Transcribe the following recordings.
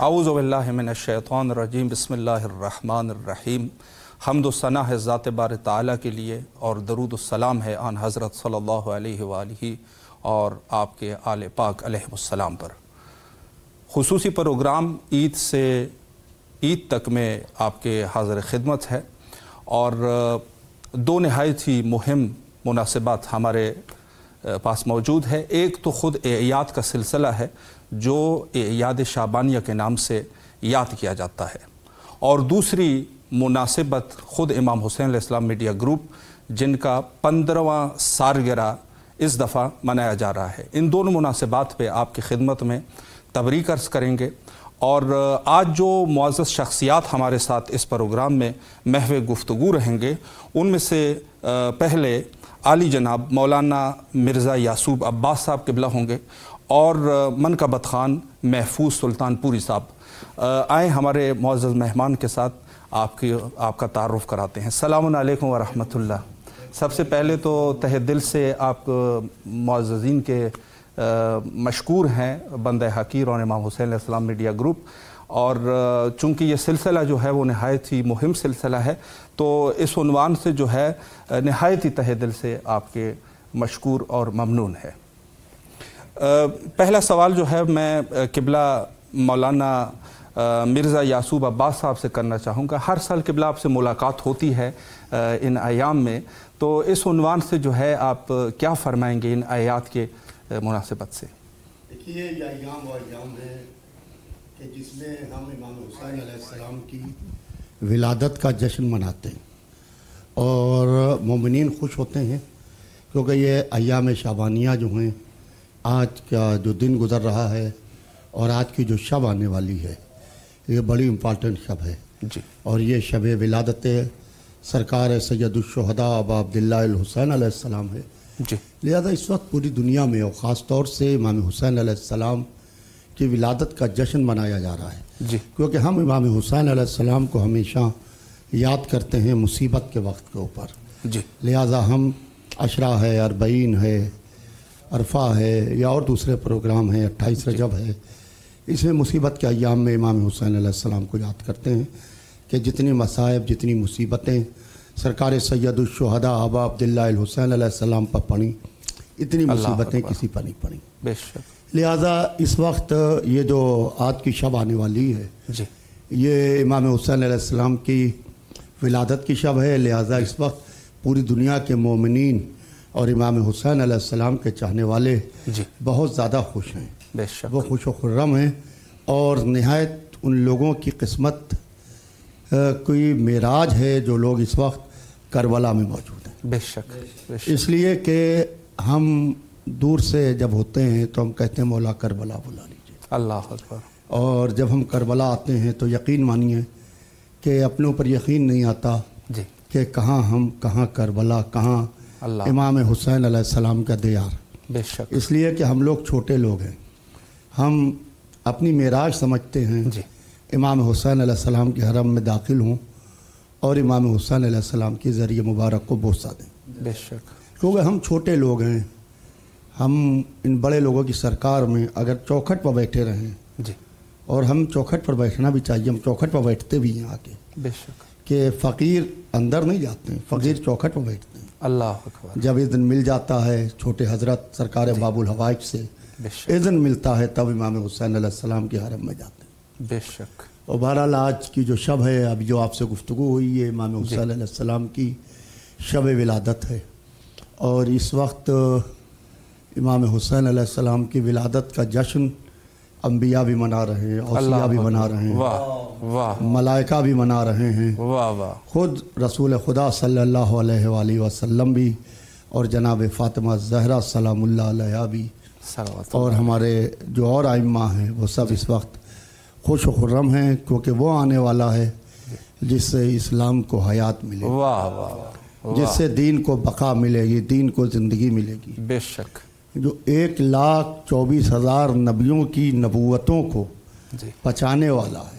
اعوذ باللہ من الشیطان الرجیم بسم اللہ الرحمن الرحیم۔ حمد و ثنا ہے ذات بار تعالیٰ کے لیے اور درود السلام ہے آن حضرت صلی اللہ علیہ وآلہ اور آپ کے آل پاک علیہ السلام پر۔ خصوصی پروگرام عید سے عید تک میں آپ کے حاضر خدمت ہے اور دو نہایت ہی مہم مناسبات ہمارے پاس موجود ہے۔ ایک تو خود اعیاد کا سلسلہ ہے جو اعیاد شعبانیہ کے نام سے یاد کیا جاتا ہے، اور دوسری مناسبت خود امام حسین علیہ السلام میڈیا گروپ جن کا 15واں سالگرہ اس دفعہ منایا جا رہا ہے۔ ان دونوں مناسبات پہ آپ کی خدمت میں تبریک عرض کریں گے، اور آج جو معزز شخصیات ہمارے ساتھ اس پروگرام میں محو گفتگو رہیں گے ان میں سے پہلے عالی جناب مولانا مرزا یعصوب عباس صاحب قبلہ ہوں گے اور منقبت خان محفوظ سلطان پوری صاحب۔ آئیں ہمارے معزز مہمان کے ساتھ آپ کا تعارف کراتے ہیں۔ السلام علیکم ورحمۃ اللہ۔ سب سے پہلے تو تہ دل سے آپ معززین کے مشکور ہیں بندہ حقیر اور امام حسین علیہ السلام میڈیا گروپ، اور چونکہ یہ سلسلہ جو ہے وہ نہایت ہی مہم سلسلہ ہے تو اس عنوان سے جو ہے نہایت ہی تہ دل سے آپ کے مشکور اور ممنون ہے۔ پہلا سوال جو ہے میں قبلہ مولانا مرزا یعصوب عباس صاحب سے کرنا چاہوں گا۔ ہر سال قبلہ آپ سے ملاقات ہوتی ہے ان ایام میں، تو اس عنوان سے جو ہے آپ کیا فرمائیں گے ان آیات کے مناسبت سے؟ دیکھیے یہ ایام و ایام ہے کہ جس میں ہم امام حسین علیہ السلام کی ولادت کا جشن مناتے ہیں اور مومنین خوش ہوتے ہیں، کیونکہ یہ ایام شعبانیہ جو ہیں، آج کا جو دن گزر رہا ہے اور آج کی جو شب آنے والی ہے یہ بڑی امپارٹنٹ شب ہے جی، اور یہ شب ولادت سرکار سید الشہداء ابا عبداللہ الحسین علیہ السلام ہے جی، لہذا اس وقت پوری دنیا میں اور خاص طور سے امام حسین علیہ السلام کی ولادت کا جشن منایا جا رہا ہے جی، کیونکہ ہم امام حسین علیہ السلام کو ہمیشہ یاد کرتے ہیں مصیبت کے وقت کے اوپر، جی، لہذا ہم عشرہ ہے، اربعین ہے، عرفہ ہے یا اور دوسرے پروگرام ہیں، 28 رجب ہے، اس میں مصیبت کے ایام میں امام حسین علیہ السلام کو یاد کرتے ہیں کہ جتنی مصائب، جتنی مصیبتیں سرکار سید الشہداء ابا عبداللہ الحسین علیہ السلام پر پڑیں، اتنی مصیبتیں کسی پر نہیں پڑیں۔ بے شک۔ لہٰذا اس وقت یہ جو آج کی شب آنے والی ہے جی، یہ امام حسین علیہ السلام کی ولادت کی شب ہے، لہٰذا اس وقت پوری دنیا کے مومنین اور امام حسین علیہ السلام کے چاہنے والے جی، بہت زیادہ خوش ہیں، بے شک، وہ خوش و خرم ہیں، اور نہایت ان لوگوں کی قسمت کوئی معراج ہے جو لوگ اس وقت کربلا میں موجود ہیں، بے شک، بے شک، اس لیے کہ ہم دور سے جب ہوتے ہیں تو ہم کہتے ہیں مولا کربلا بلا لیجیے، اللہ اکبر، اور جب ہم کربلا آتے ہیں تو یقین مانیے کہ اپنے اوپر یقین نہیں آتا جی، کہ کہاں ہم، کہاں کربلا، کہاں اللہ، امام حسین علیہ السلام کا دیار، بے شک، اس لیے کہ ہم لوگ چھوٹے لوگ ہیں، ہم اپنی معراج سمجھتے ہیں جی، امام حسین علیہ السلام کے حرم میں داخل ہوں اور امام حسین علیہ السلام کے ذریعے مبارک کو بوسہ دیں، بے شک، کیونکہ ہم چھوٹے لوگ ہیں، ہم ان بڑے لوگوں کی سرکار میں اگر چوکھٹ پر بیٹھے رہیں، جی، اور ہم چوکھٹ پر بیٹھنا بھی چاہیے، ہم چوکھٹ پر بیٹھتے بھی ہیں آ کے، بے شک، کہ فقیر اندر نہیں جاتے ہیں، فقیر چوکھٹ پر بیٹھتے ہیں، اللہ اکبر، جب اذن مل جاتا ہے چھوٹے حضرت سرکار باب الحوائج سے بے شک، اذن ملتا ہے تب امام حسین علیہ السلام کے حرم میں جاتے ہیں۔ بے شک، اور بہرحال آج کی جو شب ہے، ابھی جو آپ سے گفتگو ہوئی ہے، امام حسین علیہ السلام کی شب ولادت ہے، اور اس وقت امام حسین علیہ السلام کی ولادت کا جشن انبیاء بھی منا رہے ہیں، اوصیاء بھی منا رہے ہیں، واہ واہ، ملائکہ بھی منا رہے ہیں، واہ واہ، خود رسول خدا صلی اللہ علیہ وآلہ وسلم بھی، اور جناب فاطمہ زہرا سلام اللہ علیہ بھی، صلوات، اور ہمارے جو اور ائمہ ہیں وہ سب اس وقت خوش و خرم ہیں، کیونکہ وہ آنے والا ہے جس سے اسلام کو حیات ملے گی، واہ واہ واہ، جس سے دین کو بقا ملے گی، دین کو زندگی ملے گی، بے شک، جو 1,24,000 نبیوں کی نبوتوں کو جی، پہچانے والا ہے۔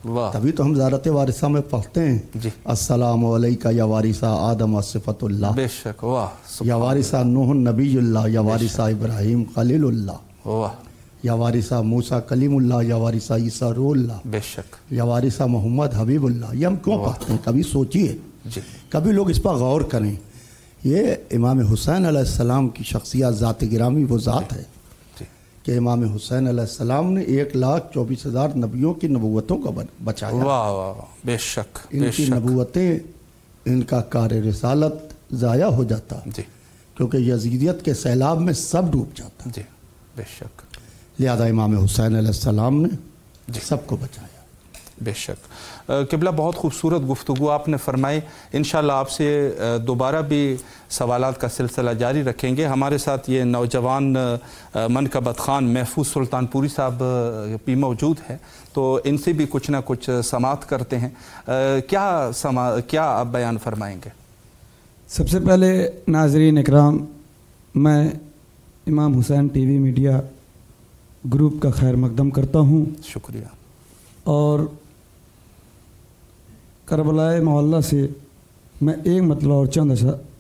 واہ، تبھی تو ہم زیارت وارثہ میں پڑھتے ہیں جی، السلام علیکہ یا وارثہ آدم صفت اللہ، بے شک، واہ، یا وارثہ نوح نبی اللہ، یا وارثہ ابراہیم خلیل اللہ۔ واہ، یا وارثہ موسیٰ کلیم اللہ، یا وارثہ عیسیٰ روح اللہ، بے شک، یا وارثہ محمد حبیب اللہ، یہ ہم کیوں پڑھتے ہیں؟ کبھی سوچیے، جی کبھی لوگ اس پر غور کریں. یہ امام حسین علیہ السلام کی شخصیت، ذات گرامی وہ ذات ہے جی کہ امام حسین علیہ السلام نے 1,24,000 نبیوں کی نبوتوں کا بچایا. واہ واہ واہ، بے شک ان بے کی شک، نبوتیں، ان کا کار رسالت ضائع ہو جاتا جی کیونکہ یزیدیت کے سیلاب میں سب ڈوب جاتا. جی بے شک، لہذا امام حسین علیہ السلام نے جی سب کو بچایا. بے شک. قبلہ بہت خوبصورت گفتگو آپ نے فرمائی. انشاءاللہ آپ سے دوبارہ بھی سوالات کا سلسلہ جاری رکھیں گے. ہمارے ساتھ یہ نوجوان منقبت خان محفوظ سلطان پوری صاحب بھی موجود ہیں، تو ان سے بھی کچھ نہ کچھ سماعت کرتے ہیں. کیا آپ بیان فرمائیں گے؟ سب سے پہلے ناظرین اکرام، میں امام حسین ٹی وی میڈیا گروپ کا خیر مقدم کرتا ہوں، شکریہ. اور کربلا معلّہ سے میں ایک مطلب اور چند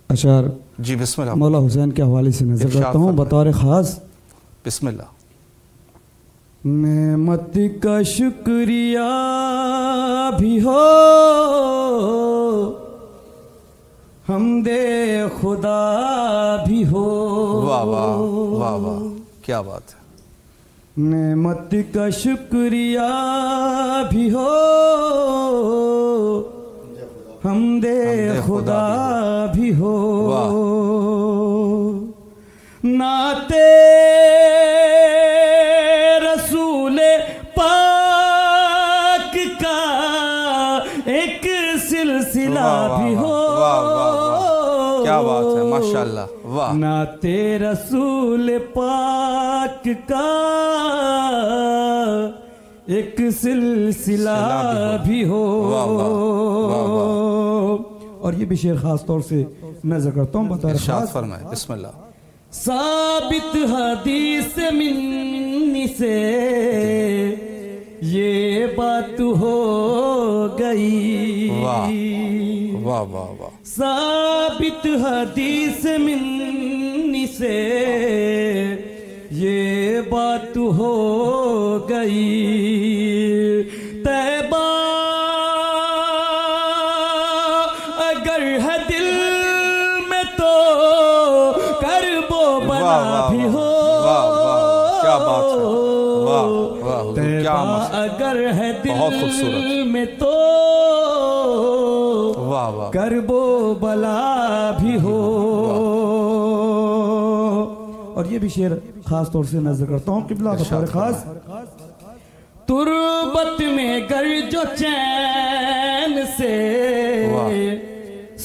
اشعار جی بسم اللہ، مولا حسین کے حوالے سے نظر کرتا ہوں بطور خاص. بسم اللہ. نعمت کا شکریہ بھی ہو، حمد خدا بھی ہو. واہ واہ واہ واہ، کیا بات ہے. نعمت کا شکریہ بھی ہو، حمد خدا بھی ہو. نعت رسول پاک کا ایک سلسلہ بھی ہو. کیا بات ہے، ماشاءاللہ. واہ. نعت رسول پاک کا ایک سلسلہ بھی ہو. اور یہ بھی شعر خاص طور سے نظر کرتا ہوں بطور خاص. فرمائے. بسم اللہ. ثابت حدیث منی سے یہ بات ہو گئی. واہ واہ واہ واہ. ثابت حدیث منی سے یہ بات ہو گئی. طیبہ اگر ہے دل میں تو کرب و بلا بھی ہو. کیا بات ہے. طیبہ اگر ہے دل میں تو کرب و بلا بھی ہو. اور یہ بھی شعر خاص طور سے نظر کرتا ہوں قبلہ بطور خاص. تربت میں گر جو چین سے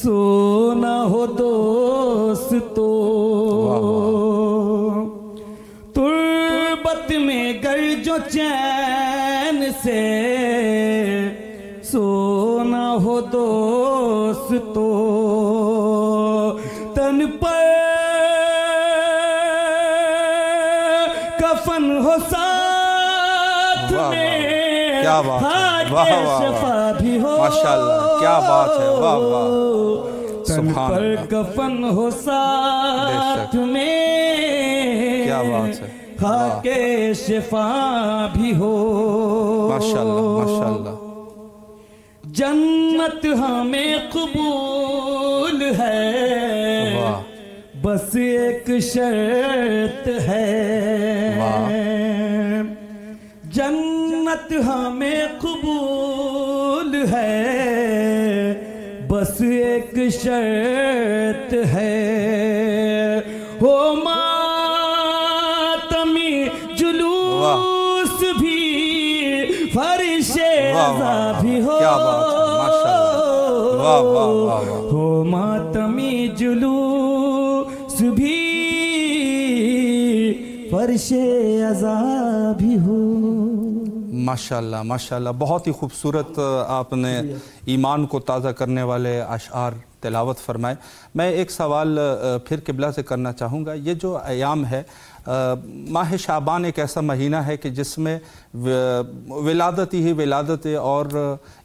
سونا ہو دوستو، تربت میں گر جو چین سے سونا ہو دوستو، تن پر کفن ہو ساتھ میں، خاک شفا بھی ہو. ماشاءاللہ، کیا بات ہے. واہ واہ، تن پر کفن ہو ساتھ میں، کیا بات ہے. خاک شفا بھی ہو. ماشاءاللہ ماشاءاللہ. جنت ہمیں قبول ہے، بس ایک شرط ہے. جنت ہمیں قبول ہے، بس ایک شرط ہے. ہو ماتمی جلوس بھی، فرش عزا بھی ہو. ہو ماتمی جلوس بھی، فرش عزا بھی ہو. ماشاءاللہ ماشاءاللہ. بہت ہی خوبصورت آپ نے ایمان کو تازہ کرنے والے اشعار تلاوت فرمائے. میں ایک سوال پھر قبلہ سے کرنا چاہوں گا. یہ جو ایام ہے، ماہ شعبان ایک ایسا مہینہ ہے کہ جس میں ولادت ہی ولادت اور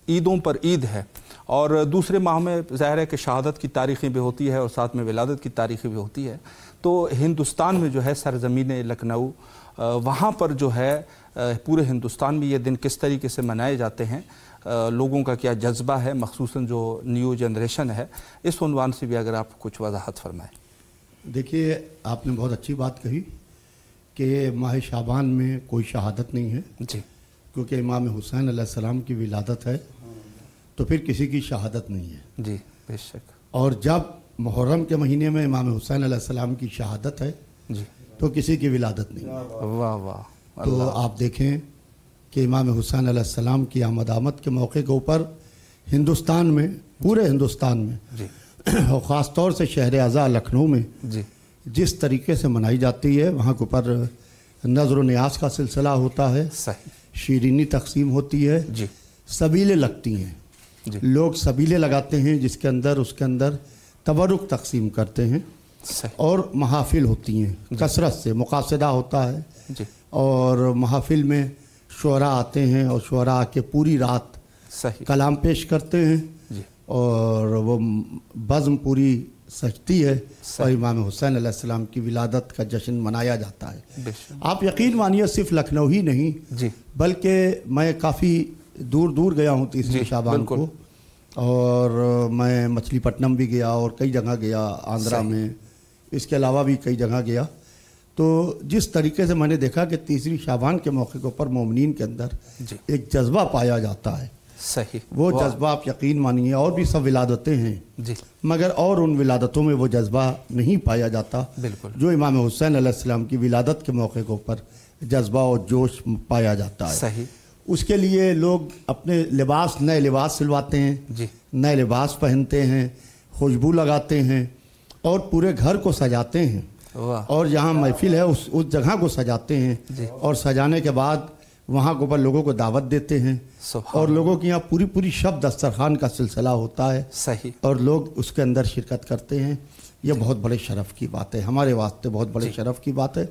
عیدوں پر عید ہے، اور دوسرے ماہ میں ظاہر ہے کہ شہادت کی تاریخیں بھی ہوتی ہے اور ساتھ میں ولادت کی تاریخیں بھی ہوتی ہے. تو ہندوستان میں جو ہے سرزمین لکھنؤ وہاں پر جو ہے پورے ہندوستان میں یہ دن کس طریقے سے منائے جاتے ہیں, لوگوں کا کیا جذبہ ہے, مخصوصاً جو نیو جنریشن ہے, اس عنوان سے بھی اگر آپ کچھ وضاحت فرمائیں. دیکھیے آپ نے بہت اچھی بات کہی کہ ماہ شعبان میں کوئی شہادت نہیں ہے جی, کیونکہ امام حسین علیہ السلام کی ولادت ہے تو پھر کسی کی شہادت نہیں ہے. جی بے شک. اور جب محرم کے مہینے میں امام حسین علیہ السلام کی شہادت ہے جی تو کسی کی ولادت نہیں ہے. واہ واہ. تو آپ دیکھیں کہ امام حسین علیہ السلام کی آمد کے موقع کے اوپر ہندوستان میں, پورے ہندوستان میں جی, اور خاص طور سے شہر اعضاء لکھنؤ میں جی جس طریقے سے منائی جاتی ہے, وہاں کے اوپر نظر و نیاز کا سلسلہ ہوتا ہے, صحیح, شیرینی تقسیم ہوتی ہے, جی سبیلیں لگتی ہیں, جی, لوگ سبیلیں لگاتے ہیں جس کے اندر اس کے اندر تبرک تقسیم کرتے ہیں, صحیح, اور محافل ہوتی ہیں کثرت سے, مقاصدہ ہوتا ہے, جی اور محافل میں شعراء آتے ہیں اور شعراء آ کے پوری رات صحیح, کلام پیش کرتے ہیں جی, اور وہ بزم پوری سجتی ہے اور امام حسین علیہ السلام کی ولادت کا جشن منایا جاتا ہے. بے شک. آپ یقین مانیے صرف لکھنؤ ہی نہیں جی, بلکہ میں کافی دور دور گیا ہوں تیسری شعبان کو, اور میں مچھلی پٹنم بھی گیا اور کئی جگہ گیا, آندھرا میں, اس کے علاوہ بھی کئی جگہ گیا. تو جس طریقے سے میں نے دیکھا کہ تیسری شعبان کے موقع کے اوپر مومنین کے اندر جی, ایک جذبہ پایا جاتا ہے, صحیح, وہ جذبہ آپ یقین مانیے, اور بھی سب ولادتیں ہیں جی, مگر اور ان ولادتوں میں وہ جذبہ نہیں پایا جاتا بالکل, جو امام حسین علیہ السلام کی ولادت کے موقع کے اوپر جذبہ اور جوش پایا جاتا ہے. صحیح, اس کے لیے لوگ اپنے لباس, نئے لباس سلواتے ہیں, جی, نئے لباس پہنتے ہیں, خوشبو لگاتے ہیں اور پورے گھر کو سجاتے ہیں, واہ, اور جہاں محفل ہے اس جگہ کو سجاتے ہیں, جی, اور سجانے کے بعد وہاں کے اوپر لوگوں کو دعوت دیتے ہیں, سبحان, اور لوگوں کے یہاں پوری شب دسترخوان کا سلسلہ ہوتا ہے, صحیح, اور لوگ اس کے اندر شرکت کرتے ہیں. یہ بہت بڑے شرف کی بات ہے, ہمارے واسطے بہت بڑے شرف کی بات ہے,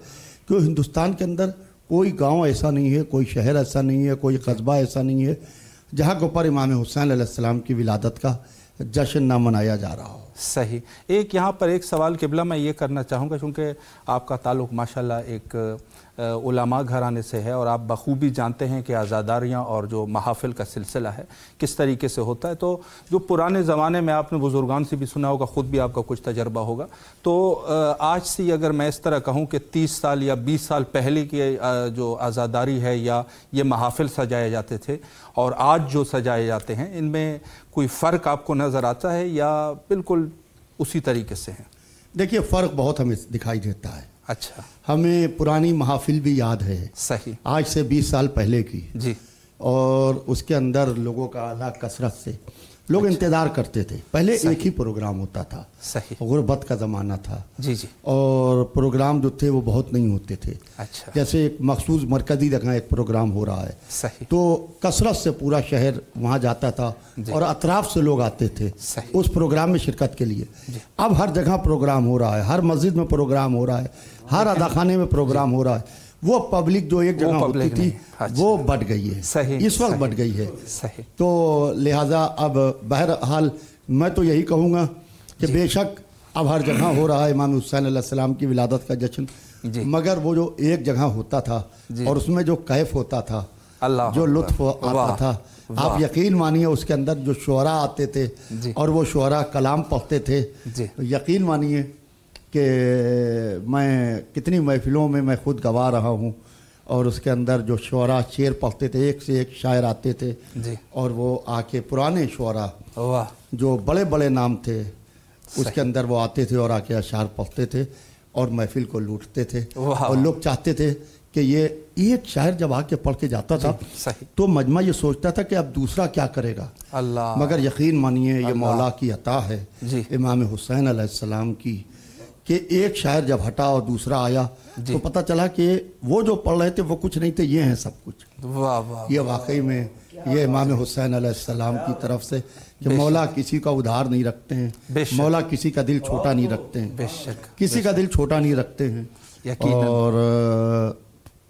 کہ ہندوستان کے اندر کوئی گاؤں ایسا نہیں ہے, کوئی شہر ایسا نہیں ہے, کوئی قصبہ ایسا نہیں ہے جہاں کے اوپر امام حسین علیہ السلام کی ولادت کا جشن نہ منایا جا رہا ہو. صحیح. ایک یہاں پر ایک سوال قبلہ میں یہ کرنا چاہوں گا, چونکہ آپ کا تعلق ماشاءاللہ ایک علماء گھرانے سے ہے اور آپ بخوبی جانتے ہیں کہ عزاداریاں اور جو محافل کا سلسلہ ہے کس طریقے سے ہوتا ہے. تو جو پرانے زمانے میں آپ نے بزرگان سے بھی سنا ہوگا, خود بھی آپ کا کچھ تجربہ ہوگا, تو آج سے اگر میں اس طرح کہوں کہ 30 سال یا 20 سال پہلے کی جو عزاداری ہے یا یہ محافل سجائے جاتے تھے اور آج جو سجائے جاتے ہیں, ان میں کوئی فرق آپ کو نظر آتا ہے یا بالکل اسی طریقے سے ہیں؟ دیکھیے فرق بہت ہمیں دکھائی دیتا ہے. اچھا, ہمیں پرانی محافل بھی یاد ہے, صحیح, آج سے 20 سال پہلے کی, جی, اور اس کے اندر لوگوں کا اعلیٰ کثرت سے لوگ انتظار کرتے تھے. پہلے ایک ہی پروگرام ہوتا تھا, صحیح, غربت کا زمانہ تھا, جی, جی, اور پروگرام جو تھے وہ بہت نہیں ہوتے تھے. اچھا, جیسے ایک مخصوص مرکزی جگہ ایک پروگرام ہو رہا ہے صحیح, تو کثرت سے پورا شہر وہاں جاتا تھا اور اطراف سے لوگ آتے تھے صحیح, اس پروگرام میں شرکت کے لیے. اب ہر جگہ پروگرام ہو رہا ہے, ہر مسجد میں پروگرام ہو رہا ہے, ہر اداخانے میں پروگرام ہو رہا ہے. وہ پبلک جو ایک جگہ ہوتی تھی وہ بڑھ گئی ہے, صحیح, اس وقت بڑھ گئی ہے. صحیح, تو لہٰذا اب بہرحال میں تو یہی کہوں گا کہ بے شک اب ہر جگہ ہو رہا ہے امام حسین علیہ السلام کی ولادت کا جشن, مگر وہ جو ایک جگہ ہوتا تھا اور اس میں جو کیف ہوتا تھا, جو لطف آتا تھا, آپ یقین مانیے اس کے اندر جو شعراء آتے تھے اور وہ شعراء کلام پڑھتے تھے, یقین مانیے کہ میں کتنی محفلوں میں خود گوا رہا ہوں, اور اس کے اندر جو شعراء شعر پڑھتے تھے, ایک سے ایک شاعر آتے تھے, اور وہ آ کے پرانے شعراء جو بڑے بڑے نام تھے اس کے اندر وہ آتے تھے اور آ کے اشعار پڑھتے تھے اور محفل کو لوٹتے تھے. اور لوگ چاہتے تھے کہ یہ ایک شاعر جب آ کے پڑھ کے جاتا تھا تو مجمع یہ سوچتا تھا کہ اب دوسرا کیا کرے گا, مگر یقین مانیے یہ مولا کی عطا ہے امام حسین علیہ السلام کی, کہ ایک شاعر جب ہٹا اور دوسرا آیا تو پتہ چلا کہ وہ جو پڑھ رہے تھے وہ کچھ نہیں تھے, یہ ہیں سب کچھ. یہ واقعی میں یہ امام حسین علیہ السلام کی طرف سے کہ مولا کسی کا ادھار نہیں رکھتے ہیں, مولا کسی کا دل چھوٹا نہیں رکھتے ہیں, کسی کا دل چھوٹا نہیں رکھتے ہیں. اور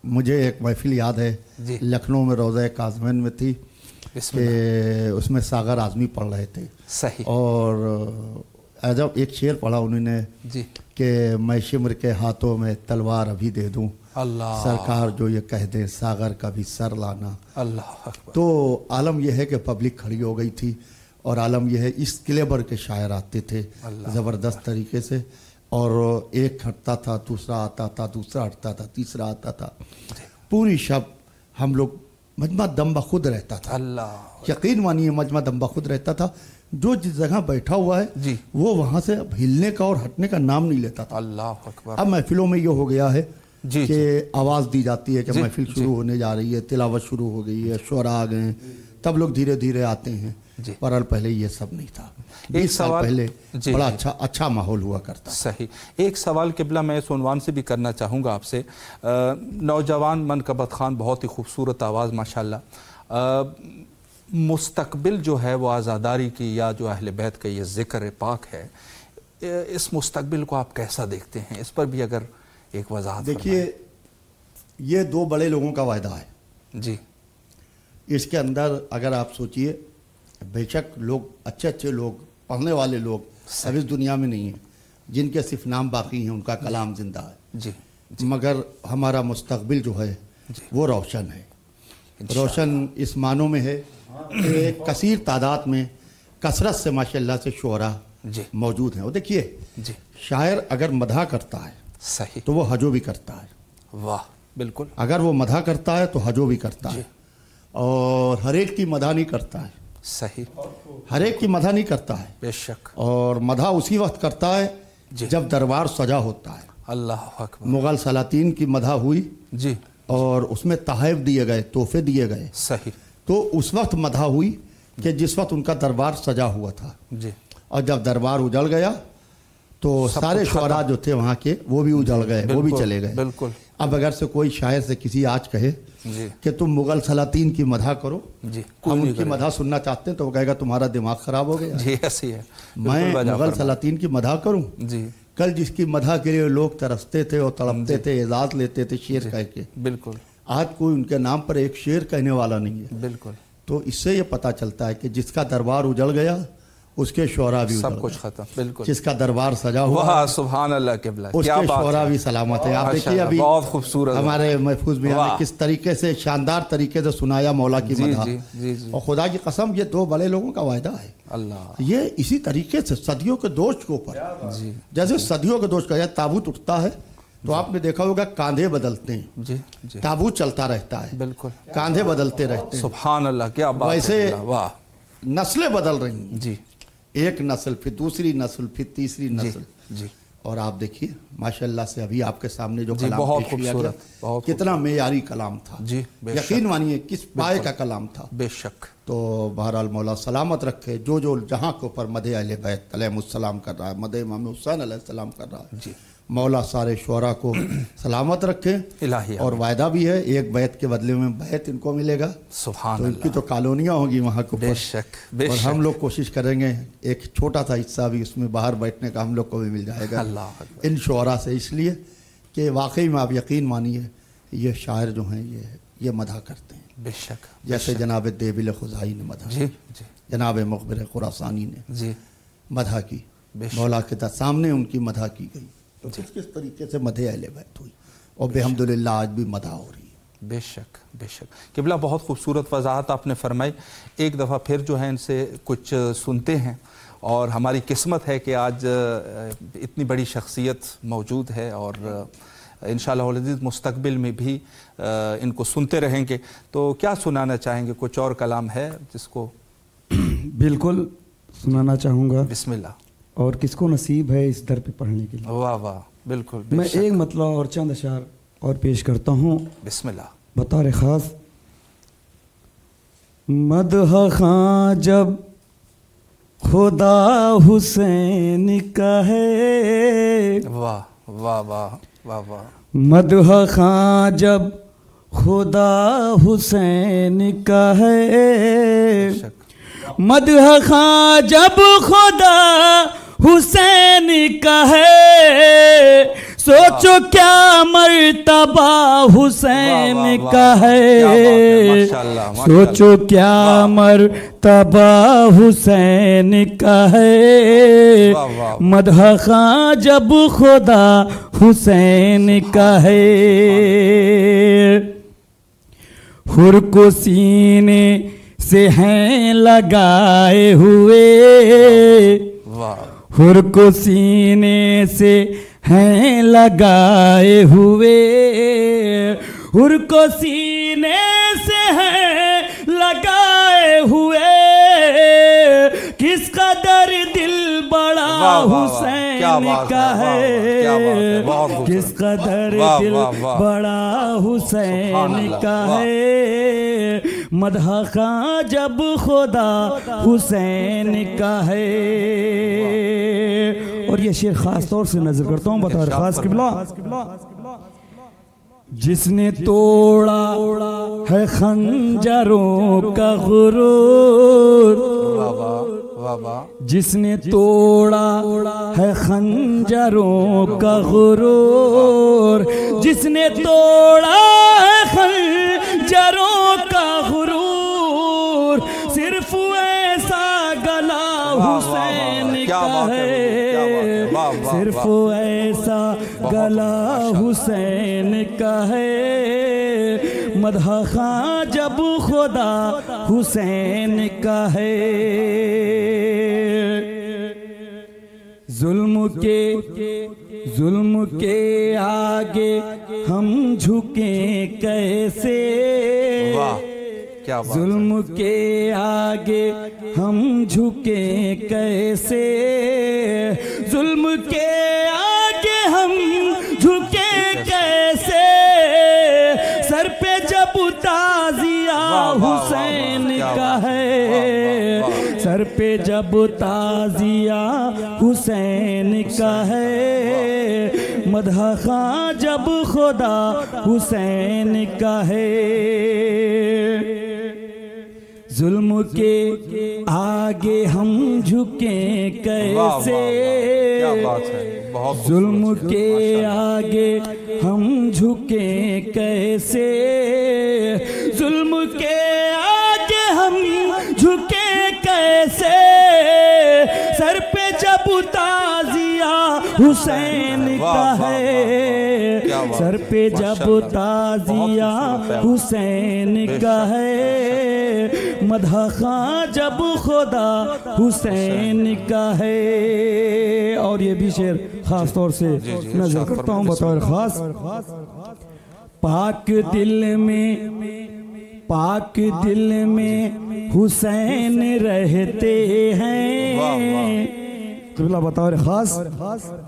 مجھے ایک محفل یاد ہے, لکھنؤ میں روضہ کاظمین میں تھی, کہ اس میں ساغر اعظمی پڑھ رہے تھے صحیح. اور جب ایک شعر پڑھا انہوں نے جی کہ میں شمر کے ہاتھوں میں تلوار ابھی دے دوں، اللہ سرکار جو یہ کہہ دیں ساغر کا بھی سر لانا. اللہ اکبر. تو عالم یہ ہے کہ پبلک کھڑی ہو گئی تھی، اور عالم یہ ہے اس کلیبر کے شاعر آتے تھے زبردست طریقے سے، اور ایک ہٹتا تھا دوسرا آتا تھا، دوسرا ہٹتا تھا تیسرا آتا تھا. پوری شب ہم لوگ مجمع دم بخود رہتا تھا. اللہ یقین مانیے مجمع دم بخود رہتا تھا. جو جس جگہ بیٹھا ہوا ہے جی وہ وہاں سے ہلنے کا اور ہٹنے کا نام نہیں لیتا تھا. اللہ اکبر. اب محفلوں میں یہ ہو گیا ہے جی کہ آواز دی جاتی ہے کہ جی محفل شروع ہونے جا رہی ہے، تلاوت شروع ہو گئی ہے، شعراء آ گئے ہیں، تب لوگ دھیرے دھیرے آتے ہیں. جی. پر پہلے یہ سب نہیں تھا. ایک 20 سال سوال پہلے جی بڑا اچھا ماحول ہوا کرتا. صحیح. ایک سوال قبلہ میں اس عنوان سے بھی کرنا چاہوں گا آپ سے. نوجوان منقبت خان، بہت ہی خوبصورت آواز ماشاءاللہ. مستقبل جو ہے وہ آزاداری کی یا جو اہل بیت کا یہ ذکر پاک ہے، اس مستقبل کو آپ کیسا دیکھتے ہیں؟ اس پر بھی اگر ایک وضاحت. دیکھیے یہ دو بڑے لوگوں کا وعدہ ہے. جی اس کے اندر اگر آپ سوچئے، بے شک لوگ اچھے لوگ پڑھنے والے لوگ اب اس دنیا میں نہیں ہیں، جن کے صرف نام باقی ہیں، ان کا کلام زندہ ہے. جی مگر ہمارا مستقبل جو ہے وہ روشن ہے. روشن اس معنوں میں ہے کہ کثیر تعداد میں کثرت سے ماشاءاللہ سے شعراء جی موجود ہیں. اور دیکھیے جی شاعر اگر مدح کرتا ہے صحیح. تو وہ حجو بھی کرتا ہے. واہ بالکل. اگر وہ مدح کرتا ہے تو حجو بھی کرتا ہے. اور ہر ایک کی مدح نہیں کرتا ہے. صحیح. ہر ایک کی مدح نہیں کرتا ہے. بے شک. اور مدح اسی وقت کرتا ہے جب دربار سجا ہوتا ہے. اللہ اکبر. مغل سلاطین کی مدح ہوئی جی اور اس میں تحائف دیے گئے، تحفے دیے گئے، صحیح. تو اس وقت مدح ہوئی کہ جس وقت ان کا دربار سجا ہوا تھا. جی اور جب دربار اجڑ گیا تو سارے شعراء جو تھے وہاں کے وہ بھی اجڑ گئے، وہ بھی چلے گئے. بالکل. اب اگر سے کوئی شاعر سے کسی آج کہے جی کہ تم مغل سلاطین کی مدح کرو، جی ہم ان کی مدح سننا چاہتے ہیں، تو وہ کہے گا تمہارا دماغ خراب ہو گیا. جی ایسی ہے. میں مغل سلاطین کی مدح کروں؟ جی کل جس کی مدح کے لیے لوگ ترستے تھے اور تڑپتے تھے، اعزاز لیتے تھے شعر کہہ کے، بالکل. آج کوئی ان کے نام پر ایک شعر کہنے والا نہیں ہے. بالکل. تو اس سے یہ پتہ چلتا ہے کہ جس کا دربار اجڑ گیا اس کے شعراء بھی سب کچھ ختم. بالکل. جس کا دربار سجا ہوا واہ سبحان اللہ قبلہ. اس کے شعراء بھی سلامت ہے. آپ دیکھیے ابھی بہت خوبصورت ہمارے محفوظ میاں نے کس طریقے سے شاندار طریقے سے سنایا مولا کی مدح. اور خدا کی قسم یہ دو بڑے لوگوں کا وعدہ ہے. اللہ. یہ اسی طریقے سے صدیوں کے دوش کے اوپر، جیسے صدیوں کے دوش کا تابوت اٹھتا ہے تو آپ نے دیکھا ہوگا کاندھے بدلتے ہیں. جی جی تابوت چلتا رہتا ہے، بالکل. کاندھے بدلتے رہتے ہیں. سبحان اللہ. کیا بات ہے. ویسے واہ. نسلیں بدل رہی ہیں. جی ایک نسل پھر دوسری نسل پھر تیسری نسل. جی اور آپ دیکھیے ماشاءاللہ سے ابھی آپ کے سامنے جو کلام بہت پیش کیا گیا بہت کتنا معیاری کلام تھا. جی یقین مانیے کس پائے کا کلام تھا. بے شک. تو بہرحال مولا سلامت رکھے. جو جہاں کے اوپر مدح اہل بیت علیہ السلام کر رہا ہے، مدح امام حسین علیہ السلام کر رہا ہے، جی مولا سارے شعراء کو سلامت رکھے. الہی. اور وعدہ بھی ہے ایک بیت کے بدلے میں بیت ان کو ملے گا. سبحان تو ان کی تو کالونیاں ہوں گی وہاں کے بے اوپر. شک. بے اور شک. ہم لوگ کوشش کریں گے ایک چھوٹا سا حصہ بھی اس میں باہر بیٹھنے کا ہم لوگ کو بھی مل جائے گا اللہ ان شعراء سے. اس لیے کہ واقعی میں آپ یقین مانیے یہ شاعر جو ہیں یہ مدح کرتے ہیں. بے شک. جیسے جناب دیبل خزائی نے مدح، جی جی جناب مخبر خراسانی نے جی مدح کی، مولا کے سامنے ان کی مدح کی گئی. تو کس طریقے سے مدح اہل بیت ہوئی اور بحمدللہ آج بھی مدح ہو رہی ہے. بے شک. بے شک. قبلہ بہت خوبصورت وضاحت آپ نے فرمائی. ایک دفعہ پھر جو ہے ان سے کچھ سنتے ہیں، اور ہماری قسمت ہے کہ آج اتنی بڑی شخصیت موجود ہے، اور انشاءاللہ العزیز مستقبل میں بھی ان کو سنتے رہیں گے. تو کیا سنانا چاہیں گے؟ کچھ اور کلام ہے جس کو؟ بالکل سنانا چاہوں گا. بسم اللہ. اور کس کو نصیب ہے اس در پہ پڑھنے کے لیے. واہ واہ. بالکل. میں ایک مطلع اور چند اشعار اور پیش کرتا ہوں بسم اللہ. بطور خاص. مدح خواں جب خدا حسین کا ہے، واہ واہ واہ واہ واہ. مدح خواں جب خدا حسین کا ہے، مدح خواں جب خدا حسین کا ہے، سوچو کیا مرتبہ حسین کا ہے، سوچو کیا مرتبہ حسین کا ہے، مدح خواں جب خدا حسین کا ہے، حر کو سینے سے ہیں لگائے ہوئے، حر کو سینے سے ہیں لگائے ہوئے، حر کو سینے سے ہیں لگائے ہوئے، کس قدر دل بڑا حسین کا ہے، کس قدر دل بڑا حسین کا ہے، مدح خواں جب خدا حسین کا ہے۔ اور یہ شعر خاص طور سے نظر کرتا ہوں بطور خاص قبلہ، جس نے توڑا ہے خنجروں کا غرور، جس نے توڑا ہے خنجروں کا غرور، جس نے توڑا ہے خنجروں کا غرور، صرف ایسا گلا حسین کا ہے، صرف ایسا گلا حسین کا ہے، مدح خواں جب خدا حسین کا ہے۔ ظلم کے آگے ہم جھکیں کیسے، ظلم کے آگے ہم جھکیں کیسے، ظلم کے آگے ہم جھکیں کیسے، سر پہ جب تعزیہ حسین کا ہے، سر پہ جب تعزیہ حسین کا ہے، مدح خواں جب خدا حسین کا ہے۔ ظلم کے آگے ہم جھکیں کیسے، ظلم کے آگے ہم جھکیں کیسے، ظلم کے آگے ہم جھکیں کیسے، سر پہ جب تعزیہ حسین کا ہے، سر پہ جب تعزیہ حسین کا ہے، مدح خواں جب خدا حسین کا ہے۔ اور یہ بھی شعر خاص طور سے نظر کرتا ہوں بطور خاص، پاک دل میں حسین رہتے ہیں، قبلہ بطور خاص،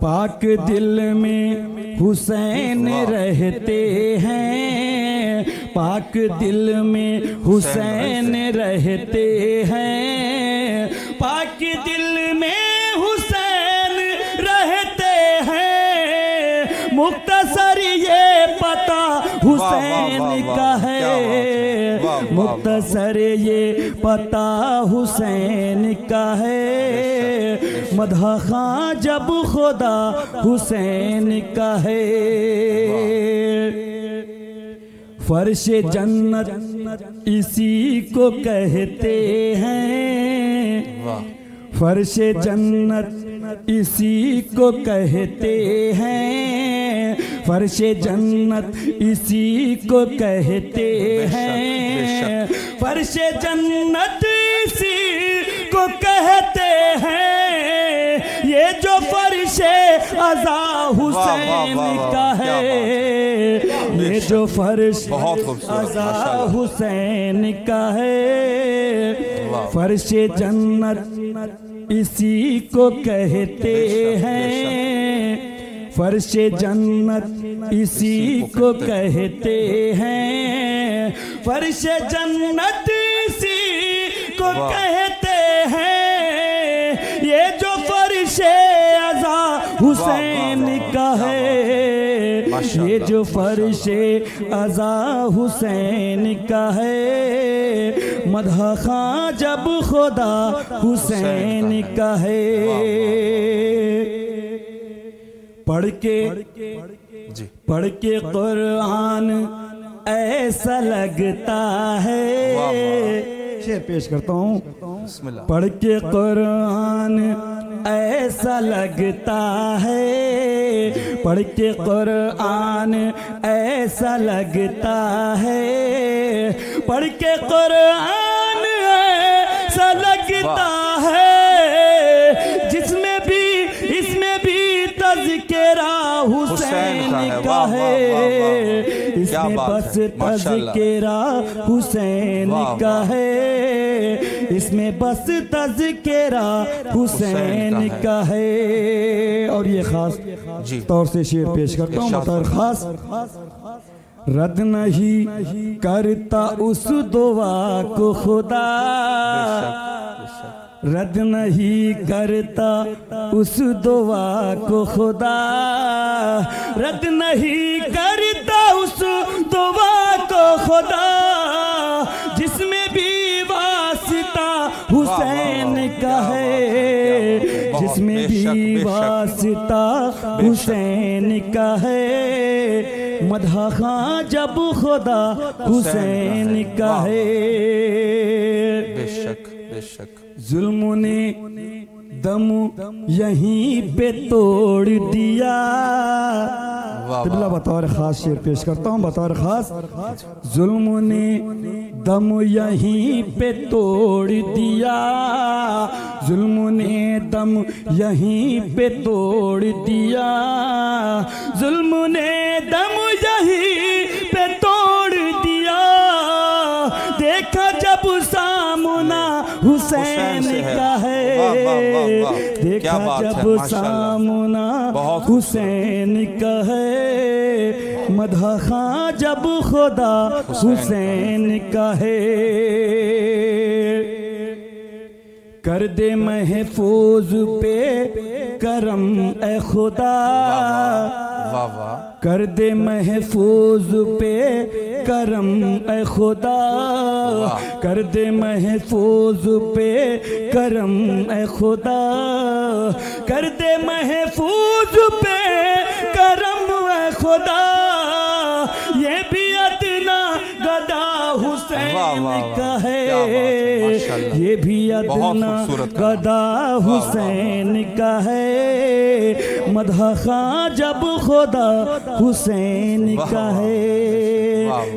پاک دل میں حسین رہتے ہیں، پاک دل میں حسین رہتے ہیں، پاک دل میں حسین رہتے ہیں، مختصر یہ پتہ حسین کا ہے، مختصر یہ پتہ حسین کا ہے، مدح خواں جب خدا حسین کا ہے۔ فرش جنت اسی کو کہتے ہیں، فرش جنت اسی کو کہتے ہیں، فرش جنت اسی کو کہتے ہیں، فرش جنت اسی کو کہتے ہیں، یہ جو فرش عزا حسین کا ہے، یہ جو فرش عزا حسین کا ہے، فرش جنت اسی کو کہتے ہیں، فرش جنت اسی کو کہتے ہیں، فرش جنت اسی کو کہتے ہیں، یہ جو فرش عزا حسین کا ہے، یہ جو فرش عزا حسین کا ہے، مدح خواں جب خدا حسین کا ہے۔ پڑھ کے جی پڑھ کے قرآن ایسا لگتا ہے، شعر پیش کرتا ہوں، بسم اللہ۔ پڑھ کے قرآن ایسا لگتا ہے، پڑھ کے قرآن ایسا لگتا ہے، پڑھ کے قرآن ایسا لگتا ہے، جس میں بھی اس میں بھی تذکرہ حسین کا ہے، اس میں بس تذکرہ حسین کا ہے، اس میں بس تذکرہ حسین کا ہے۔ اور یہ خاص طور سے شعر پیش کرتا ہوں بطور خاص، رد نہیں کرتا اس دعا کو خدا، رد نہیں کرتا اس دعا کو خدا، رد نہیں کرتا اس دعا کو خدا، جس میں بھی واسطہ حسین کا ہے، جس میں بھی واسطہ حسین کا ہے، مدح خواں جب خدا حسین کا ہے۔ بے شک بے شک۔ ظلم نے دم یہیں پہ توڑ دیا، قبلہ بطور خاص شعر پیش کرتا ہوں بطور خاص، ظلم نے دم یہیں پہ توڑ دیا، ظلم نے دم یہیں پہ توڑ دیا، ظلم نے دم یہیں پہ توڑ دیا، دیکھا جب سامنا حسین کا ہے، دیکھا جب سامنا حسین کا ہے، مدح خواں جب خدا حسین کا ہے، کر دے محفوظ پہ کرم اے خدا، کر دے محفوظ پہ کرم اے خدا، کر دے محفوظ پہ کرم اے خدا، کر دے محفوظ پہ کرم اے خدا، یہ بھی ادنا گدا حسین کا ہے، یہ بھی ادنا گدا حسین کا ہے، مدح خواں جب خدا حسین کا ہے۔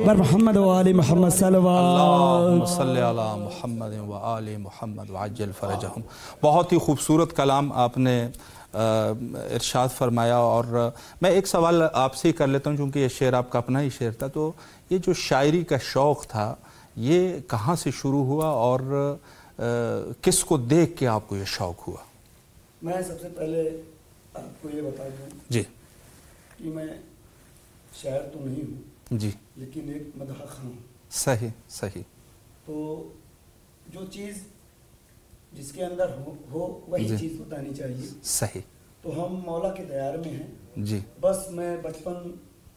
بر محمد و آل محمد صلوات، اللہم صلی علی محمد و آل محمد وعجل فرجہم۔ بہت ہی خوبصورت کلام آپ نے ارشاد فرمایا، اور میں ایک سوال آپ سے ہی کر لیتا ہوں چونکہ یہ شعر آپ کا اپنا ہی شعر تھا، تو یہ جو شاعری کا شوق تھا یہ کہاں سے شروع ہوا اور کس کو دیکھ کے آپ کو یہ شوق ہوا؟ میں سب سے پہلے آپ کو یہ بتا دوں جی کہ میں شاعر تو نہیں ہوں جی، لیکن ایک مدح خواں ہوں۔ صحیح صحیح۔ تو جو چیز جس کے اندر ہو وہی چیز بتانی چاہیے۔ صحیح۔ تو ہم مولا کے دیار میں ہیں جی، بس میں بچپن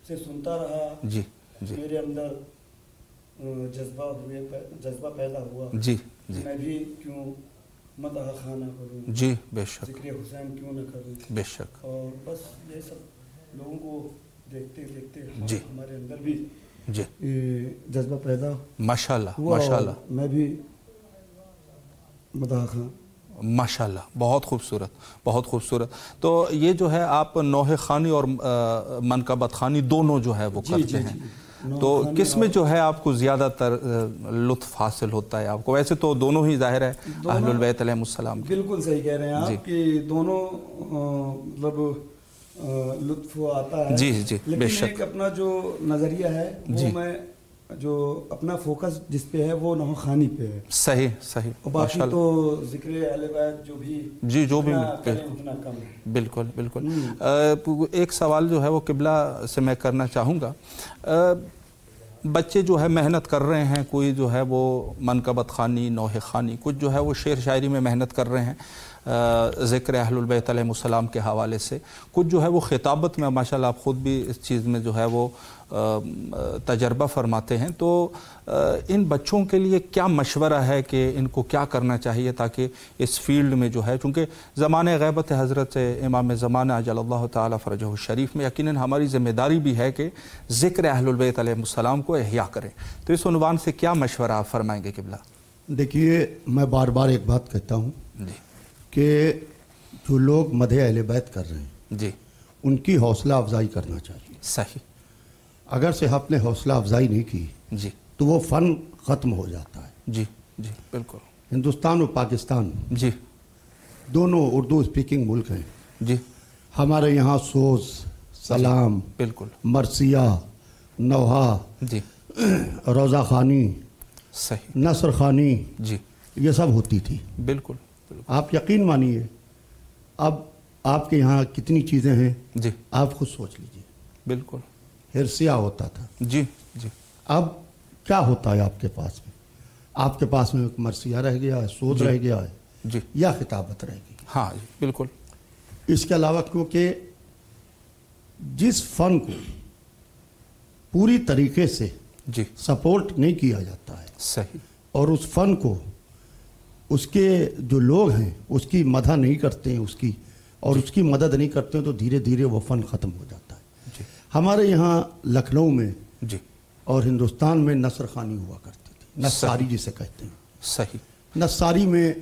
سے سنتا رہا، جی جی میرے اندر جذبہ پیدا ہوا، جی جی، میں بھی کیوں مدح خواں نہ کروں، جی بے شک ذکر حسین کیوں نہ کروں، بے شک۔ اور بس یہ سب لوگوں کو دیکھتے دیکھتے جی ہمارے اندر بھی جی جذبہ پیدا ماشاءاللہ ہوا، ماشاءاللہ میں بھی مدح خواں۔ ماشاءاللہ، بہت خوبصورت بہت خوبصورت۔ تو یہ جو ہے آپ نوحہ خوانی اور منقبت خوانی دونوں جو ہے وہ کرتے ہیں، تو کس میں جو ہے آپ کو زیادہ تر لطف حاصل ہوتا ہے آپ کو؟ ویسے تو دونوں ہی ظاہر ہے اہل البیت علیہم السلام کی۔ بالکل صحیح کہہ رہے ہیں آپ کہ دونوں مطلب لطف آتا ہے، جی جی بے لیکن شک۔ ایک اپنا جو نظریہ ہے وہ میں جو اپنا فوکس جس پہ ہے وہ نوحہ خوانی پہ ہے۔ صحیح صحیح، باقی تو ذکر اہل بیت جو بھی جی جو بھی اتنا کم ہے۔ بالکل بالکل۔ ایک سوال جو ہے وہ قبلہ سے میں کرنا چاہوں گا، بچے جو ہے محنت کر رہے ہیں، کوئی جو ہے وہ منقبت خوانی نوحہ خوانی، کچھ جو ہے وہ شعر شاعری میں محنت کر رہے ہیں، ذکر اہل البیت علیہ السلام کے حوالے سے، کچھ جو ہے وہ خطابت میں ماشاءاللہ آپ خود بھی اس چیز میں جو ہے وہ تجربہ فرماتے ہیں، تو ان بچوں کے لیے کیا مشورہ ہے کہ ان کو کیا کرنا چاہیے تاکہ اس فیلڈ میں جو ہے، چونکہ زمانہ غیبت حضرت امام زمانہ عجل اللہ تعالی فرجہ الشریف میں یقیناً ہماری ذمہ داری بھی ہے کہ ذکر اہل البیت علیہ السلام کو احیا کریں، تو اس عنوان سے کیا مشورہ آپ فرمائیں گے قبلہ؟ دیکھیے، میں بار بار ایک بات کہتا ہوں کہ جو لوگ مدح اہل بیت کر رہے ہیں جی ان کی حوصلہ افزائی کرنا چاہیے۔ صحیح۔ اگر سے آپ نے حوصلہ افزائی نہیں کی جی تو وہ فن ختم ہو جاتا ہے۔ جی جی بالکل۔ ہندوستان اور پاکستان جی دونوں اردو اسپیکنگ ملک ہیں۔ جی ہمارے یہاں سوز، سلام، بالکل، مرثیہ، نوحہ، جی روضہ خوانی، صحیح، نثر خوانی، جی یہ سب ہوتی تھی۔ بالکل بالکل، آپ یقین مانیے اب آپ کے یہاں کتنی چیزیں ہیں جی آپ خود سوچ لیجئے۔ بالکل، ہرسیہ ہوتا تھا، جی جی اب کیا ہوتا ہے آپ کے پاس میں؟ آپ کے پاس میں ایک مرثیہ رہ گیا ہے، سوز رہ گیا ہے، جی یا خطابت رہ گئی۔ ہاں جی بالکل، اس کے علاوہ کیونکہ جس فن کو پوری طریقے سے جی سپورٹ نہیں کیا جاتا ہے صحیح، اور اس فن کو اس کے جو لوگ ہیں اس کی مدح نہیں کرتے ہیں، اس کی اور اس کی مدد نہیں کرتے ہیں، تو دھیرے دھیرے وہ فن ختم ہو جاتا ہے۔ جی ہمارے یہاں لکھنؤ میں جی اور ہندوستان میں نثر خوانی ہوا کرتی تھی، نثاری جسے کہتے ہیں۔ صحیح، نثاری میں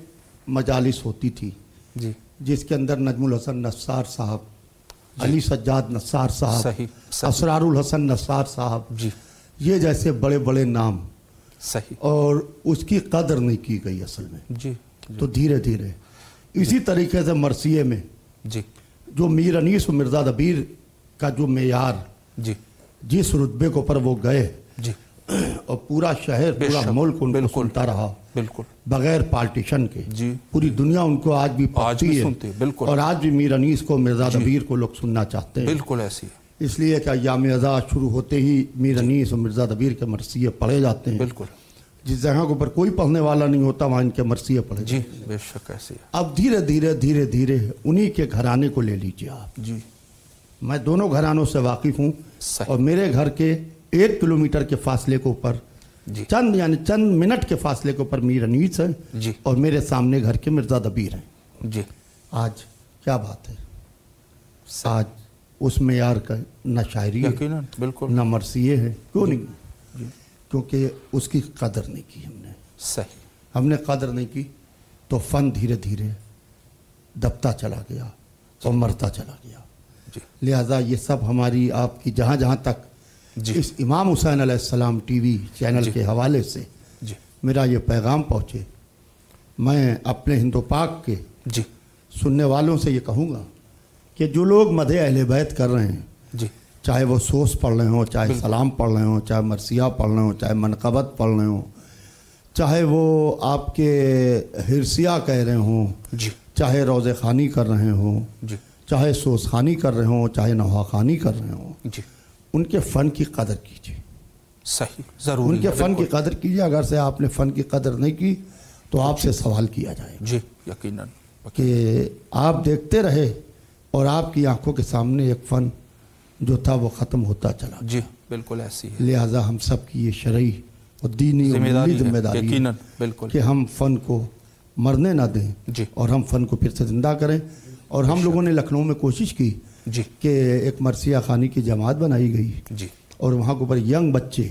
مجالس ہوتی تھی جی جس کے اندر نجم الحسن نثار صاحب، علی سجاد نثار صاحب، صحیح، صحیح، اسرار الحسن نثار صاحب، جی یہ جیسے بڑے بڑے نام، صحیح، اور اس کی قدر نہیں کی گئی اصل میں۔ جی تو دھیرے دھیرے اسی طریقے سے مرثیے میں جی جو میر انیس و مرزا دبیر کا جو معیار، جی جس رتبے کو پر وہ گئے جی اور پورا شہر، بے پورا شک، ملک ان کو بالکل، سنتا رہا بالکل، بغیر پارٹیشن کے، جی پوری دنیا ان کو آج بھی آج پڑھتی بھی ہے، سنتی ہے، بالکل، اور آج بھی میر انیس کو، مرزا دبیر کو لوگ سننا چاہتے ہیں۔ بالکل ایسی ہے، اس لیے کہ ایام ازاں شروع ہوتے ہی میر انیس اور مرزا دبیر کے مرثیے پڑھے جاتے ہیں۔ بالکل، جس جگہ کے اوپر کوئی پڑھنے والا نہیں ہوتا وہاں ان کے مرثیے پڑھے جی جاتے ہیں۔ بے شک ایسی ہے، اب دھیرے دھیرے دھیرے دھیرے انہی کے گھرانے کو لے لیجیے آپ۔ جی میں دونوں گھرانوں سے واقف ہوں، صحیح، اور میرے گھر کے 1 کلومیٹر کے فاصلے کے اوپر جی چند منٹ کے فاصلے کے اوپر میر انیس ہے، جی اور میرے سامنے گھر کے مرزا دبیر ہیں۔ جی آج کیا بات ہے؟ آج اس معیار کا نہ شاعری ہے، یقیناً، بالکل، نہ مرثیے ہیں۔ کیوں نہیں؟ کیونکہ اس کی قدر نہیں کی ہم نے۔ صحیح، ہم نے قدر نہیں کی تو فن دھیرے دھیرے دبتا چلا گیا اور مرتا چلا گیا۔ جی لہذا یہ سب ہماری آپ کی جہاں جہاں تک جی اس امام حسین علیہ السلام ٹی وی چینل کے حوالے سے جی میرا یہ پیغام پہنچے، میں اپنے ہند و پاک کے جی سننے والوں سے یہ کہوں گا کہ جو لوگ مدح اہل بیت کر رہے ہیں، جی چاہے وہ سوس پڑھ رہے ہوں، چاہے سلام پڑھ رہے ہوں، چاہے مرثیہ پڑھ رہے ہوں، چاہے منقبت پڑھ رہے ہوں، چاہے وہ آپ کے ہرسیہ کہہ رہے ہوں، جی چاہے روضہ خوانی کر رہے ہوں، جی چاہے سوس خوانی کر رہے ہوں، چاہے نوحہ خوانی کر رہے ہوں، جی ان کے فن کی قدر کیجیے، صحیح، ضروری ان کے ہے، فن کی بالکل، قدر کیجیے۔ اگر سے آپ نے فن کی قدر نہیں کی تو آپ سے سوال کیا جائے گا جی یقیناً، کہ آپ دیکھتے رہے اور آپ کی آنکھوں کے سامنے ایک فن جو تھا وہ ختم ہوتا چلا گیا۔ جی بالکل ایسی ہے، لہٰذا ہم سب کی یہ شرعی اور دینی اور ملی ذمہ داری ہے یقیناً، بالکل، کہ ہم فن کو مرنے نہ دیں، جی اور ہم فن کو پھر سے زندہ کریں۔ اور ہم لوگوں نے لکھنؤ میں کوشش کی جی کہ ایک مرثیہ خوانی کی جماعت بنائی گئی، جی اور وہاں کے اوپر ینگ بچے،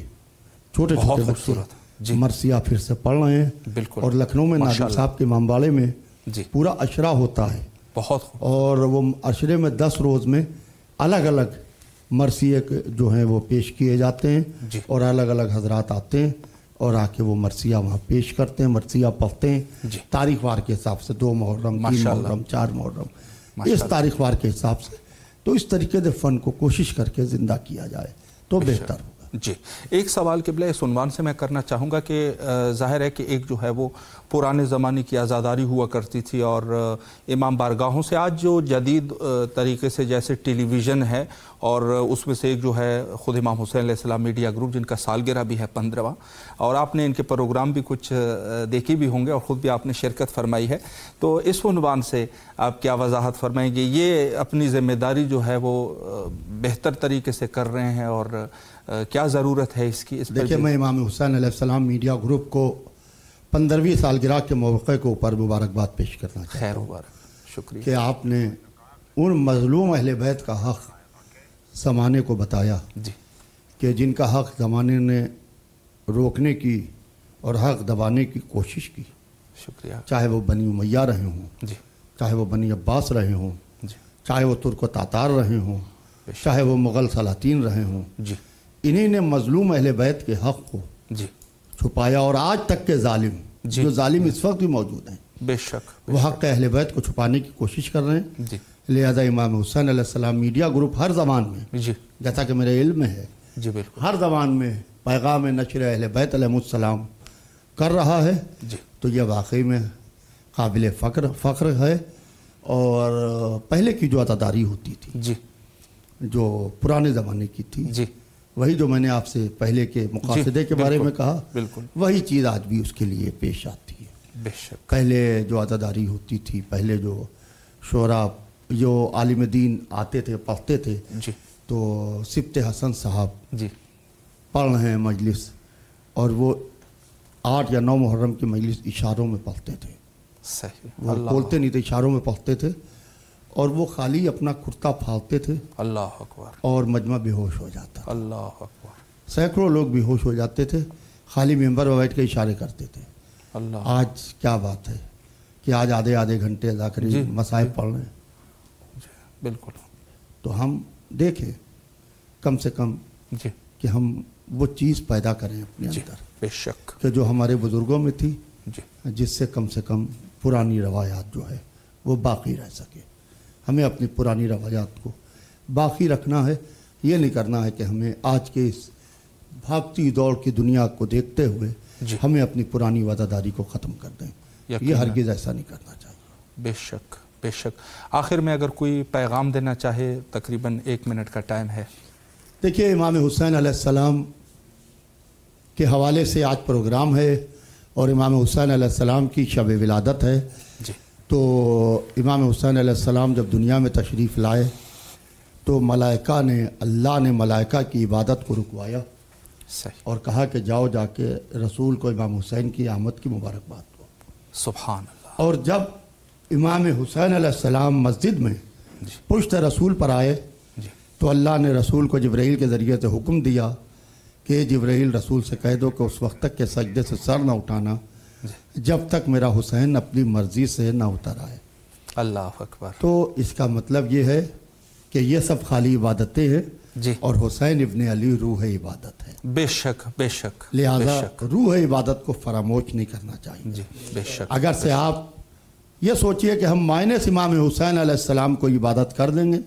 چھوٹے بہت چھوٹے خوبصورت، بچے جی مرثیہ پھر سے پڑھ رہے ہیں۔ بالکل، اور لکھنؤ میں ماشاء نادر اللہ، صاحب کے امامباڑے میں جی پورا عشرہ ہوتا ہے، بہت خوب، اور وہ عشرے میں 10 روز میں الگ الگ مرثیے جو ہیں وہ پیش کیے جاتے ہیں، جی اور الگ الگ حضرات آتے ہیں اور آ کے وہ مرثیہ وہاں پیش کرتے ہیں، مرثیہ پڑھتے ہیں، جی تاریخ وار کے حساب سے 2 محرم، 3 ماشاء اللہ، محرم، 4 محرم، ماشاء اس اللہ، تاریخ وار کے حساب سے۔ تو اس طریقے سے فن کو کوشش کر کے زندہ کیا جائے تو بہتر ہوگا۔ جی ایک سوال قبلہ اس عنوان سے میں کرنا چاہوں گا کہ ظاہر ہے کہ ایک جو ہے وہ پرانے زمانے کی آزاداری ہوا کرتی تھی اور امام بارگاہوں سے آج جو جدید طریقے سے جیسے ٹیلی ویژن ہے اور اس میں سے ایک جو ہے خود امام حسین علیہ السلام میڈیا گروپ جن کا سالگرہ بھی ہے 15واں اور آپ نے ان کے پروگرام بھی کچھ دیکھی بھی ہوں گے اور خود بھی آپ نے شرکت فرمائی ہے، تو اس عنوان سے آپ کیا وضاحت فرمائیں گے؟ یہ اپنی ذمہ داری جو ہے وہ بہتر طریقے سے کر رہے ہیں اور کیا ضرورت ہے اس کی؟ دیکھیے میں امام حسین علیہ السلام میڈیا گروپ کو 15ویں سالگرہ کے موقع کے اوپر مبارکباد پیش کرنا چاہتا ہوں۔ خیر مبارک، شکریہ کہ آپ نے ان مظلوم اہل بیت کا حق زمانے کو بتایا جی کہ جن کا حق زمانے نے روکنے کی اور حق دبانے کی کوشش کی، شکریہ، چاہے وہ بنی امیہ رہے ہوں، جی چاہے وہ بنی عباس رہے ہوں، جی چاہے وہ ترک و تاتار رہے ہوں، چاہے وہ مغل سلاطین رہے ہوں، جی انہی نے مظلوم اہل بیت کے حق کو جی چھپایا اور آج تک کے ظالم جی جو ظالم اس وقت بھی موجود ہیں بے شک وہ حق اہل بیت کو چھپانے کی کوشش کر رہے ہیں۔ جی لہذا امام حسین علیہ السلام میڈیا گروپ ہر زبان میں، جی جیسا کہ میرے علم میں ہے، جی بالکل ہر زبان میں پیغام نشر اہل بیت علیہ السلام کر رہا ہے، جی تو یہ واقعی میں قابل فخر ہے۔ اور پہلے کی جو عطاداری ہوتی تھی جی جو پرانے زمانے کی تھی، جی وہی جو میں نے آپ سے پہلے کے مقاصدے کے بارے میں کہا، بالکل وہی چیز آج بھی اس کے لیے پیش آتی ہے۔ بے شک پہلے جو عطاداری ہوتی تھی، پہلے جو شعراء جو عالم دین آتے تھے پڑھتے تھے، جی تو سبت حسن صاحب جی پڑھ رہے ہیں مجلس، اور وہ 8 یا 9 محرم کی مجلس اشاروں میں پڑھتے تھے، صحیح، وہ بولتے نہیں تھے، اشاروں میں پڑھتے تھے، اور وہ خالی اپنا کرتا پھاڑتے تھے اللہ اکبر، اور مجمع بے ہوش ہو جاتا تھا۔ اللہ اکبر، سینکڑوں لوگ بے ہوش ہو جاتے تھے، خالی ممبر پر بیٹھ کے اشارے کرتے تھے۔ اللہ آج کیا بات ہے کہ آج آدھے گھنٹے ذاکری مصائب پڑھ رہے ہیں، بالکل تو ہم دیکھیں کم سے کم جی کہ ہم وہ چیز پیدا کریں اپنے جی اندر بے شک کہ جو ہمارے بزرگوں میں تھی، جی جس سے کم پرانی روایات جو ہے وہ باقی رہ سکے۔ ہمیں اپنی پرانی روایات کو باقی رکھنا ہے، یہ نہیں کرنا ہے کہ ہمیں آج کے اس بھاگتی دوڑ کی دنیا کو دیکھتے ہوئے جی ہمیں اپنی پرانی وفاداری کو ختم کر دیں، یہ ہرگز ایسا نہیں کرنا چاہیے۔ بے شک بے شک۔ آخر میں اگر کوئی پیغام دینا چاہے، تقریباً 1 منٹ کا ٹائم ہے۔ دیکھیے امام حسین علیہ السلام کے حوالے سے آج پروگرام ہے اور امام حسین علیہ السلام کی شب ولادت ہے، جی تو امام حسین علیہ السلام جب دنیا میں تشریف لائے تو اللہ نے ملائکہ کی عبادت کو رکوایا صحیح، اور کہا کہ جاؤ جا کے رسول کو امام حسین کی آمد کی مبارکباد دو۔ سبحان اللہ۔ اور جب امام حسین علیہ السلام مسجد میں پشت رسول پر آئے جی تو اللہ نے رسول کو جبرائیل کے ذریعے سے حکم دیا کہ جبرائیل رسول سے کہہ دو کہ اس وقت تک کہ سجدے سے سر نہ اٹھانا جب تک میرا حسین اپنی مرضی سے نہ اتر آئے۔ اللہ اکبر۔ تو اس کا مطلب یہ ہے کہ یہ سب خالی عبادتیں ہیں جی اور حسین ابن علی روح عبادت ہے، بے شک بے شک بے لہذا شک روح عبادت کو فراموش نہیں کرنا چاہیے۔ جی بے شک۔ اگر سے آپ یہ سوچئے کہ ہم مائنس امام حسین علیہ السلام کو عبادت کر دیں گے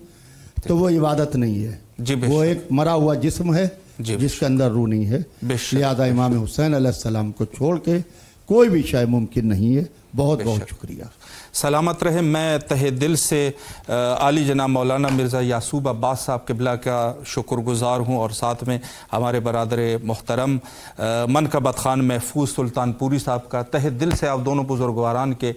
تو وہ عبادت نہیں ہے، جی بے وہ شک۔ ایک مرا ہوا جسم ہے جی جس کے اندر روح نہیں ہے، بے شک۔ لہذا امام حسین علیہ السلام کو چھوڑ کے کوئی بھی شے ممکن نہیں ہے۔ بہت بے بہت شک۔ شکریہ۔ سلامت رہے۔ میں تہہ دل سے عالی جناب مولانا مرزا یعصوب عباس صاحب قبلہ کا شکر گزار ہوں اور ساتھ میں ہمارے برادر محترم منقبت خان محفوظ سلطان پوری صاحب کا تہہ دل سے آپ دونوں بزرگواران کے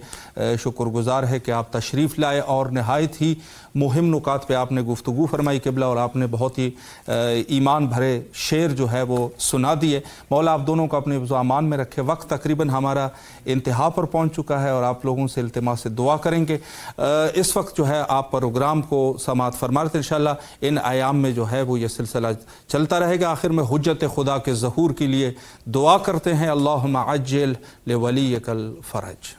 شکر گزار ہے کہ آپ تشریف لائے اور نہایت ہی مہم نکات پہ آپ نے گفتگو فرمائی قبلہ، اور آپ نے بہت ہی ایمان بھرے شعر جو ہے وہ سنا دیے۔ مولا آپ دونوں کو اپنے حفظ و امان میں رکھے۔ وقت تقریباً ہمارا انتہا پر پہنچ چکا ہے اور آپ لوگوں سے التماس سے دعا کریں گے۔ اس وقت جو ہے آپ پروگرام کو سماعت فرما رہے تھے، انشاءاللہ ان ایام میں جو ہے وہ یہ سلسلہ چلتا رہے گا۔ آخر میں حجت خدا کے ظہور کے لیے دعا کرتے ہیں، اللہم عجل لولیک الفرج۔